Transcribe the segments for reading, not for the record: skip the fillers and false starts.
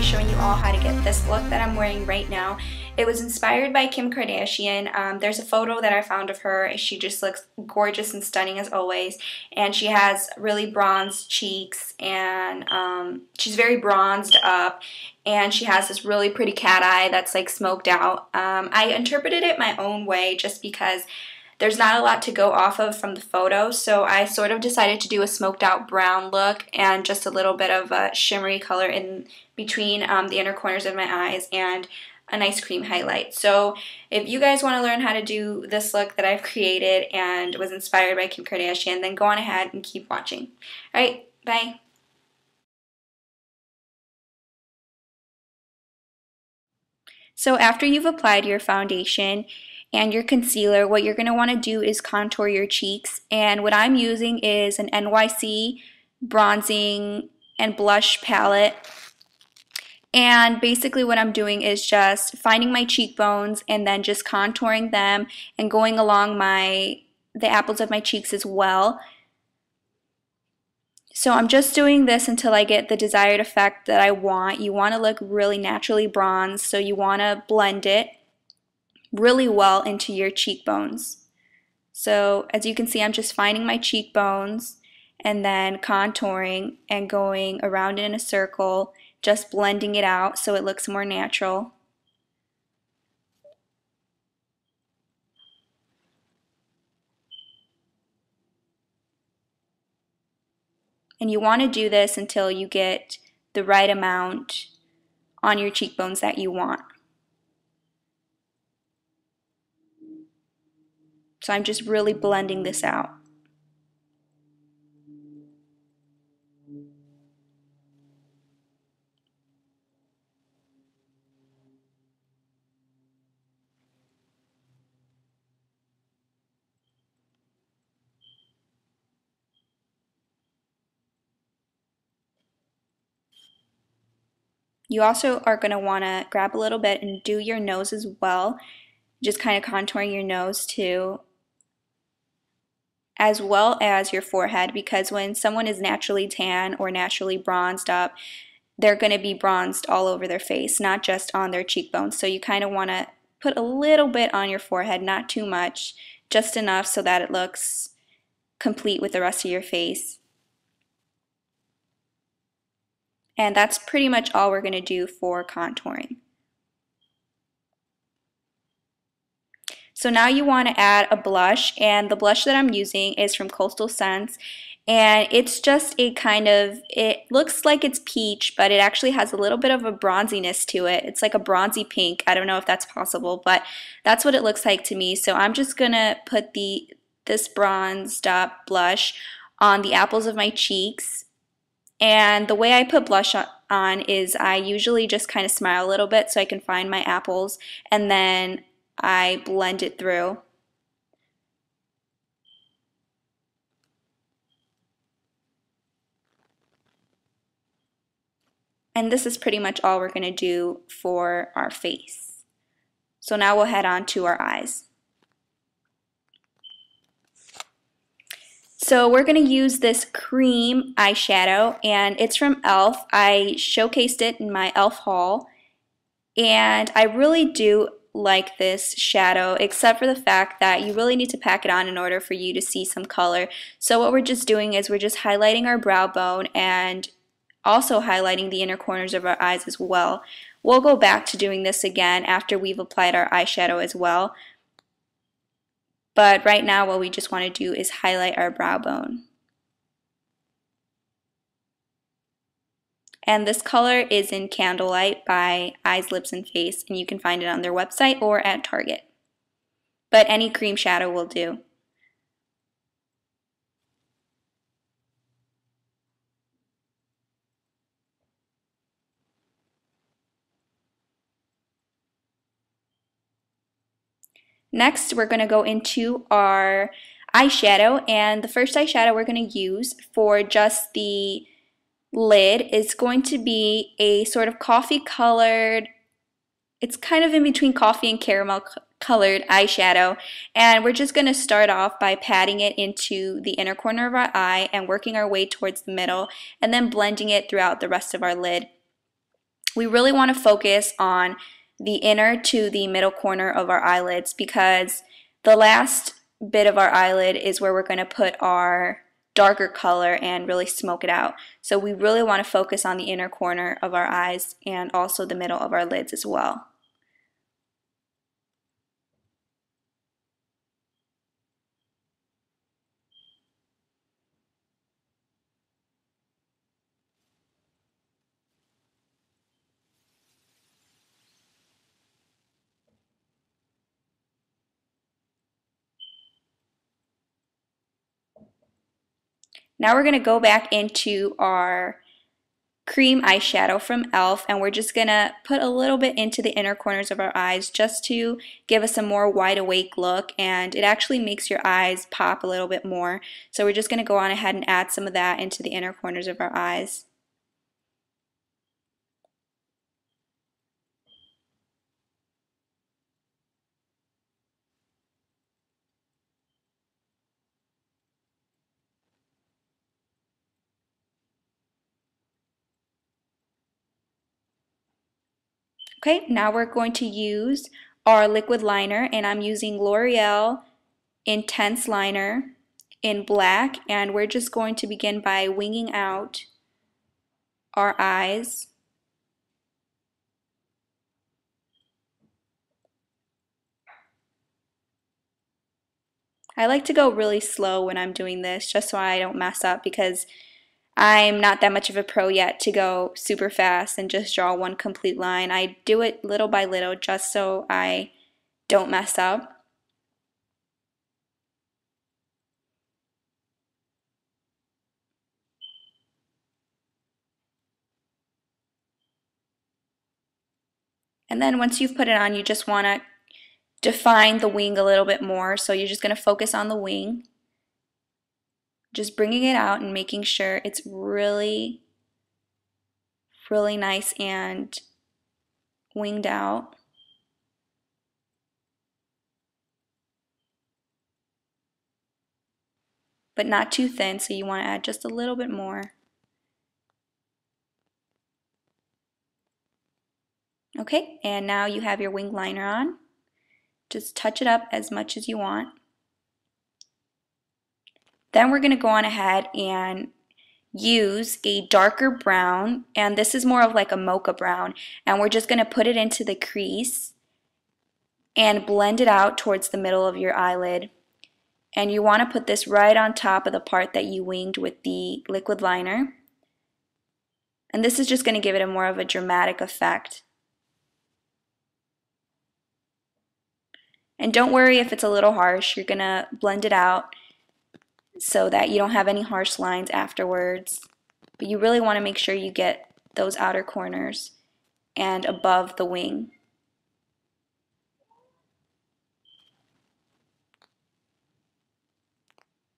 showing you all how to get this look that I'm wearing right now. It was inspired by Kim Kardashian. There's a photo that I found of her. She just looks gorgeous and stunning as always, and she has really bronzed cheeks, and she's very bronzed up, and she has this really pretty cat eye that's like smoked out. I interpreted it my own way just because there's not a lot to go off of from the photo, so I sort of decided to do a smoked out brown look and just a little bit of a shimmery color in between the inner corners of my eyes and a nice cream highlight. So if you guys want to learn how to do this look that I've created and was inspired by Kim Kardashian, then go on ahead and keep watching. Alright, bye. So after you've applied your foundation and your concealer, what you're going to want to do is contour your cheeks. And what I'm using is an NYC bronzing and blush palette. And basically what I'm doing is just finding my cheekbones and then just contouring them and going along the apples of my cheeks as well. So I'm just doing this until I get the desired effect that I want. You want to look really naturally bronzed, so you want to blend it really well into your cheekbones. So as you can see, I'm just finding my cheekbones and then contouring and going around in a circle, just blending it out so it looks more natural. And you want to do this until you get the right amount on your cheekbones that you want. So I'm just really blending this out. You also are going to want to grab a little bit and do your nose as well, just kind of contouring your nose too, as well as your forehead, because when someone is naturally tan or naturally bronzed up, they're going to be bronzed all over their face, not just on their cheekbones. So you kind of want to put a little bit on your forehead, not too much, just enough so that it looks complete with the rest of your face. And that's pretty much all we're going to do for contouring. So now you want to add a blush, and the blush that I'm using is from Coastal Scents, and it's just a kind of, it looks like it's peach, but it actually has a little bit of a bronziness to it. It's like a bronzy pink. I don't know if that's possible, but that's what it looks like to me. So I'm just going to put this bronzed up blush on the apples of my cheeks. And the way I put blush on is I usually just kind of smile a little bit so I can find my apples, and then I blend it through. And this is pretty much all we're going to do for our face. So now we'll head on to our eyes. So we're going to use this cream eyeshadow, and it's from e.l.f. I showcased it in my e.l.f. haul, and I really do like this shadow, except for the fact that you really need to pack it on in order for you to see some color. So what we're just doing is we're just highlighting our brow bone and also highlighting the inner corners of our eyes as well. We'll go back to doing this again after we've applied our eyeshadow as well. But right now what we just want to do is highlight our brow bone. And this color is in Candlelight by Eyes, Lips, and Face, and you can find it on their website or at Target. But any cream shadow will do. Next, we're going to go into our eyeshadow, and the first eyeshadow we're going to use for just the lid is going to be a sort of coffee colored, it's kind of in between coffee and caramel colored eyeshadow, and we're just going to start off by patting it into the inner corner of our eye and working our way towards the middle, and then blending it throughout the rest of our lid. we really want to focus on the inner to the middle corner of our eyelids, because the last bit of our eyelid is where we're going to put our darker color and really smoke it out. So we really want to focus on the inner corner of our eyes and also the middle of our lids as well. Now we're going to go back into our cream eyeshadow from e.l.f. and we're just going to put a little bit into the inner corners of our eyes just to give us a more wide awake look, and it actually makes your eyes pop a little bit more. So we're just going to go on ahead and add some of that into the inner corners of our eyes. Okay, now we're going to use our liquid liner, and I'm using L'Oreal Intense Liner in black, and we're just going to begin by winging out our eyes. I like to go really slow when I'm doing this just so I don't mess up, because I'm not that much of a pro yet to go super fast and just draw one complete line. I do it little by little just so I don't mess up. And then once you've put it on, you just want to define the wing a little bit more. So you're just going to focus on the wing, just bringing it out and making sure it's really, really nice and winged out. But not too thin, so you want to add just a little bit more. Okay, and now you have your wing liner on. Just touch it up as much as you want. Then we're going to go on ahead and use a darker brown, and this is more of like a mocha brown, and we're just going to put it into the crease and blend it out towards the middle of your eyelid. And you want to put this right on top of the part that you winged with the liquid liner. And this is just going to give it a more of a dramatic effect. And don't worry if it's a little harsh, you're going to blend it out so that you don't have any harsh lines afterwards. But you really want to make sure you get those outer corners and above the wing.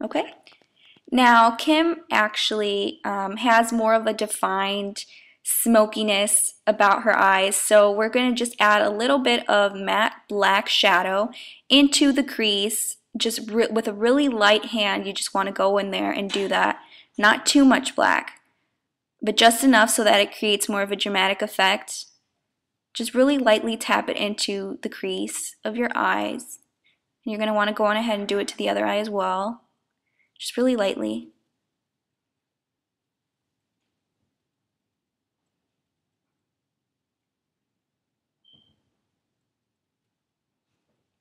Okay. Now Kim actually has more of a defined smokiness about her eyes, so we're going to just add a little bit of matte black shadow into the crease. Just with a really light hand, you just want to go in there and do that. Not too much black, but just enough so that it creates more of a dramatic effect. Just really lightly tap it into the crease of your eyes. And you're going to want to go on ahead and do it to the other eye as well. Just really lightly.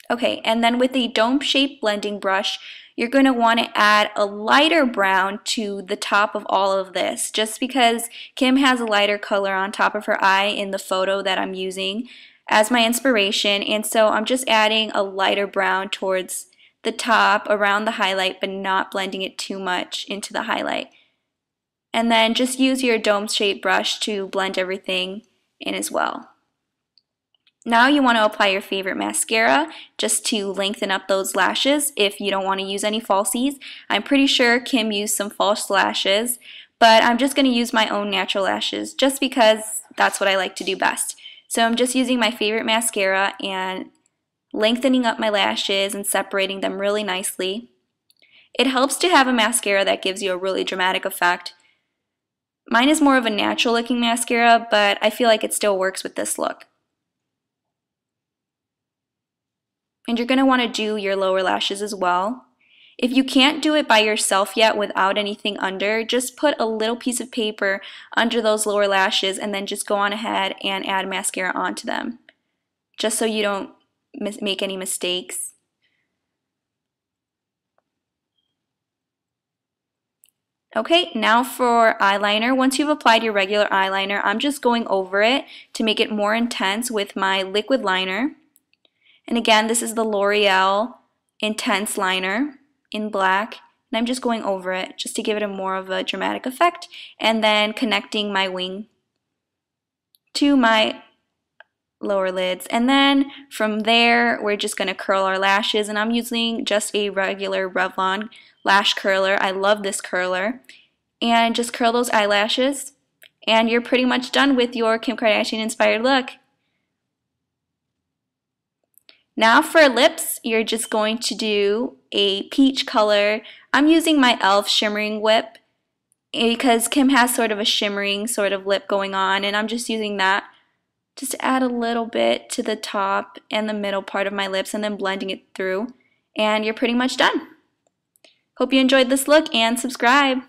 Okay, and then with the dome-shaped blending brush, you're going to want to add a lighter brown to the top of all of this, just because Kim has a lighter color on top of her eye in the photo that I'm using as my inspiration, and so I'm just adding a lighter brown towards the top around the highlight, but not blending it too much into the highlight. And then just use your dome-shaped brush to blend everything in as well. Now you want to apply your favorite mascara just to lengthen up those lashes if you don't want to use any falsies. I'm pretty sure Kim used some false lashes, but I'm just going to use my own natural lashes just because that's what I like to do best. So I'm just using my favorite mascara and lengthening up my lashes and separating them really nicely. It helps to have a mascara that gives you a really dramatic effect, Mine is more of a natural looking mascara, but I feel like it still works with this look. And you're going to want to do your lower lashes as well. If you can't do it by yourself yet without anything under, just put a little piece of paper under those lower lashes and then just go on ahead and add mascara onto them, just so you don't make any mistakes. Okay, now for eyeliner. Once you've applied your regular eyeliner, I'm just going over it to make it more intense with my liquid liner. And again, this is the L'Oreal Intense Liner in black. And I'm just going over it just to give it a more of a dramatic effect. And then connecting my wing to my lower lids. And then from there, we're just going to curl our lashes. And I'm using just a regular Revlon lash curler. I love this curler. And just curl those eyelashes. And you're pretty much done with your Kim Kardashian inspired look. Now for lips, you're just going to do a peach color. I'm using my e.l.f. shimmering whip because Kim has sort of a shimmering sort of lip going on, and I'm just using that just to add a little bit to the top and the middle part of my lips and then blending it through. And you're pretty much done. Hope you enjoyed this look and subscribe.